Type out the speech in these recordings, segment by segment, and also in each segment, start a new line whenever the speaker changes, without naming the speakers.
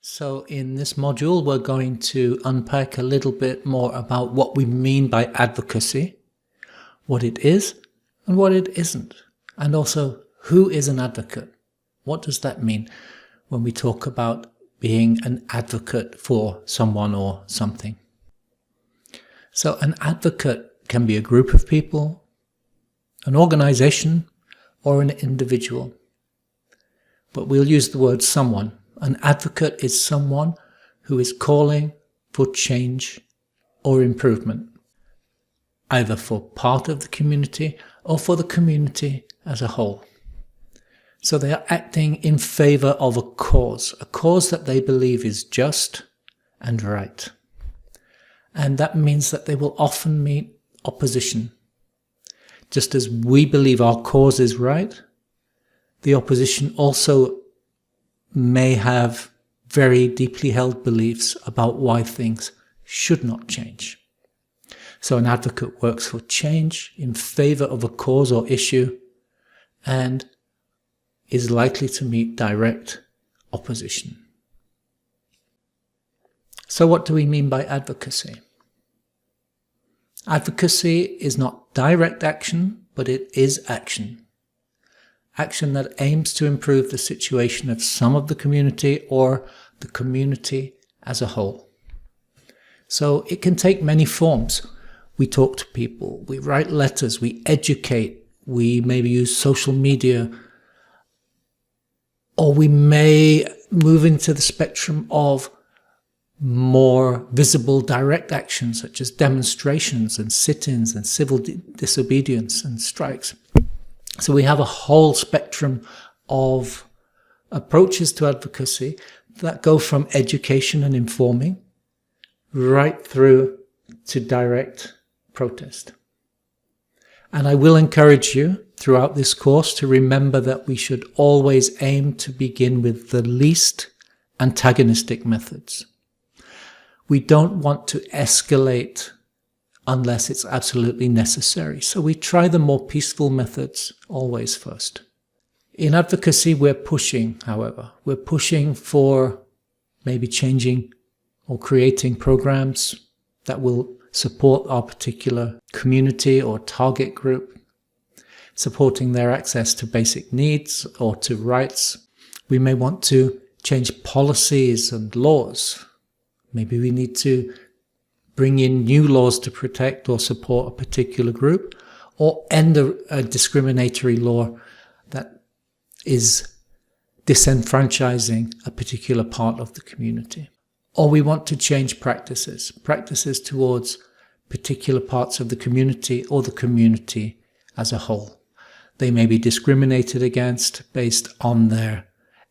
So in this module, we're going to unpack a little bit more about what we mean by advocacy, what it is and what it isn't, and also who is an advocate. What does that mean when we talk about being an advocate for someone or something? So an advocate can be a group of people, an organization, or an individual. But we'll use the word someone. An advocate is someone who is calling for change or improvement, either for part of the community or for the community as a whole. So they are acting in favor of a cause that they believe is just and right. And that means that they will often meet opposition. Just as we believe our cause is right, the opposition also may have very deeply held beliefs about why things should not change. So an advocate works for change in favor of a cause or issue and is likely to meet direct opposition. So what do we mean by advocacy? Advocacy is not direct action, but it is action. Action that aims to improve the situation of some of the community or the community as a whole. So it can take many forms. We talk to people, we write letters, we educate, we maybe use social media, or we may move into the spectrum of more visible direct actions such as demonstrations and sit-ins and civil disobedience and strikes. So we have a whole spectrum of approaches to advocacy that go from education and informing right through to direct protest. And I will encourage you throughout this course to remember that we should always aim to begin with the least antagonistic methods. We don't want to escalate unless it's absolutely necessary. So we try the more peaceful methods always first. In advocacy, we're pushing, however. We're pushing for maybe changing or creating programs that will support our particular community or target group, supporting their access to basic needs or to rights. We may want to change policies and laws. Maybe we need to bring in new laws to protect or support a particular group, or end a discriminatory law that is disenfranchising a particular part of the community. Or we want to change practices towards particular parts of the community or the community as a whole. They may be discriminated against based on their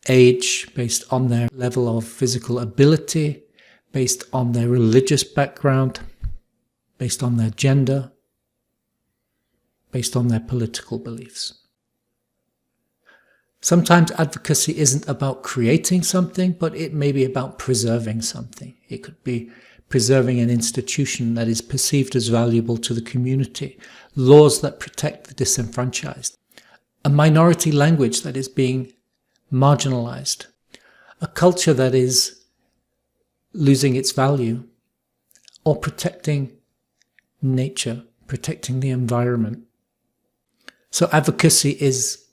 age, based on their level of physical ability, based on their religious background, based on their gender, based on their political beliefs. Sometimes advocacy isn't about creating something, but it may be about preserving something. It could be preserving an institution that is perceived as valuable to the community, laws that protect the disenfranchised, a minority language that is being marginalized, a culture that is losing its value, or protecting nature, protecting the environment. So advocacy is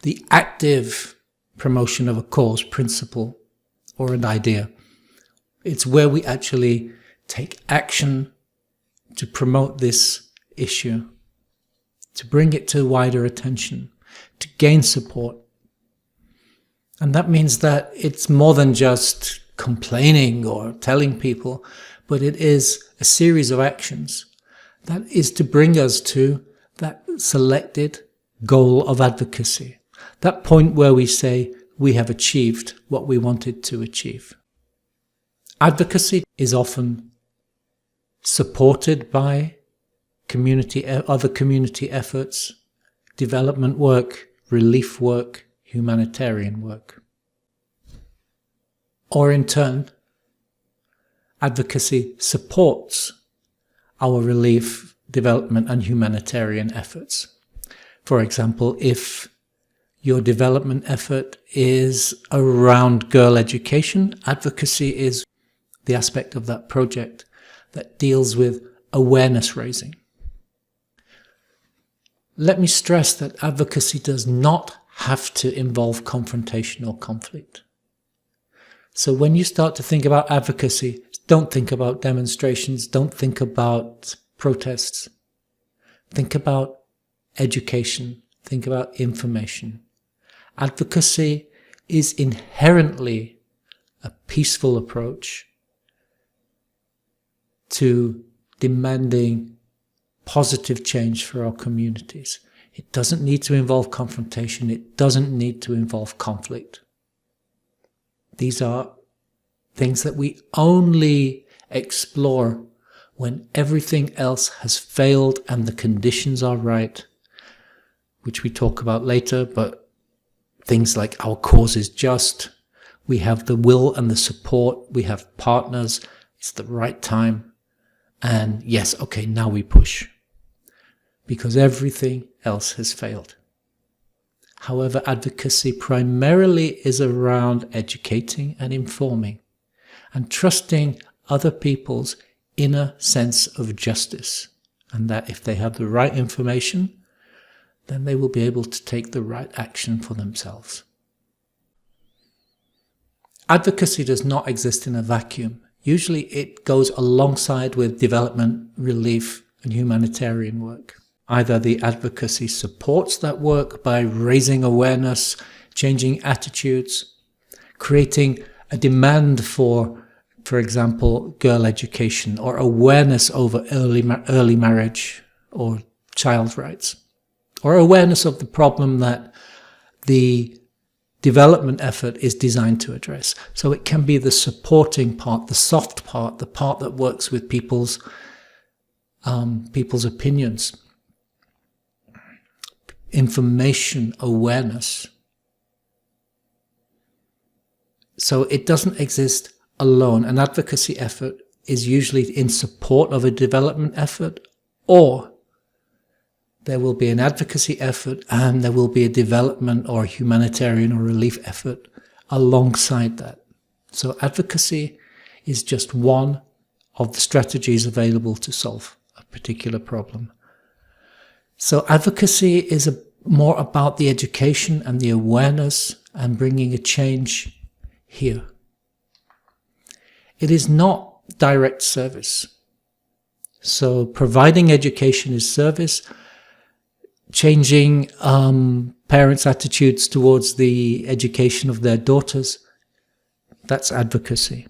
the active promotion of a cause, principle, or an idea. It's where we actually take action to promote this issue, to bring it to wider attention, to gain support. And that means that it's more than just complaining or telling people, but it is a series of actions that is to bring us to that selected goal of advocacy, that point where we say we have achieved what we wanted to achieve. Advocacy is often supported by other community efforts, development work, relief work, humanitarian work. Or in turn, advocacy supports our relief, development and humanitarian efforts. For example, if your development effort is around girl education, advocacy is the aspect of that project that deals with awareness raising. Let me stress that advocacy does not have to involve confrontation or conflict. So when you start to think about advocacy, don't think about demonstrations, don't think about protests. Think about education, think about information. Advocacy is inherently a peaceful approach to demanding positive change for our communities. It doesn't need to involve confrontation. It doesn't need to involve conflict. These are things that we only explore when everything else has failed and the conditions are right, which we talk about later, but things like our cause is just, we have the will and the support, we have partners, it's the right time, and yes, okay, now we push. Because everything else has failed. However, advocacy primarily is around educating and informing and trusting other people's inner sense of justice, and that if they have the right information, then they will be able to take the right action for themselves. Advocacy does not exist in a vacuum. Usually it goes alongside with development, relief, and humanitarian work. Either the advocacy supports that work by raising awareness, changing attitudes, creating a demand for example, girl education or awareness over early marriage or child rights, or awareness of the problem that the development effort is designed to address. So it can be the supporting part, the soft part, the part that works with people's opinions, information, awareness. So it doesn't exist alone. An advocacy effort is usually in support of a development effort, or there will be an advocacy effort and there will be a development or humanitarian or relief effort alongside that. So advocacy is just one of the strategies available to solve a particular problem. So advocacy is more about the education and the awareness and bringing a change here. It is not direct service. So providing education is service. Changing parents' attitudes towards the education of their daughters, that's advocacy.